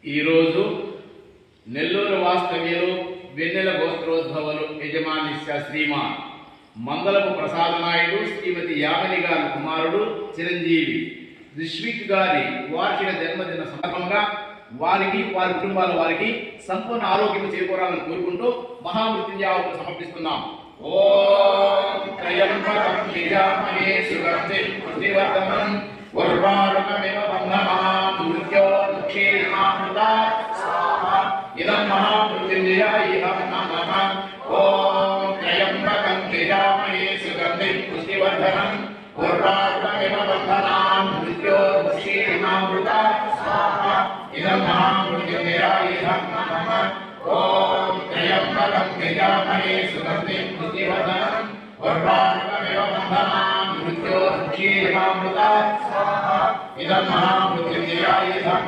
ఈరోజు నెల్లూరు వాస్తవ్యులు వెన్నెల గోత్రోద్భవులు యజమానిష్య శ్రీమాన్ మంగళపు ప్రసాద్ నాయుడు శ్రీమతి యామిని గారి కుమారుడు చిరంజీవి రిష్విక్ గారి వార్షిక జన్మదిన సందర్భంగా వారికి వారి కుటుంబాల వారికి సంపూర్ణ ఆరోగ్యం చేకూరాలని కోరుకుంటూ మహామృత్యుంజయాహుతులు సమర్పిస్తున్నాం. ఓం త్రయంబకం యజామహే సుగంధిం పుష్టివర్ధనం ఉర్వారుకమివ బంధనాన్ మృత్యోర్ముక్షీర్మామృతాత్ స్వాహా. ఇదం మహామృత్యుంజయాయ నమః. ఓం త్రయంబకం యజామహే సుగంధిం పుష్టివర్ధనం ఉర్వారుకమివ బంధనాన్ మృత్యోర్ముక్షీర్మామృతాత్ స్వాహా. ఇదం మహామృత్యుంజయాయ నమః. ఓం త్రయంబకం యజామహే సుగంధిం పుష్టివర్ధనం ఉర్వారుకమివ బంధనాన్ మృత్యోర్ముక్షీర్మామృతాత్ స్వాహా. ఇదం మహా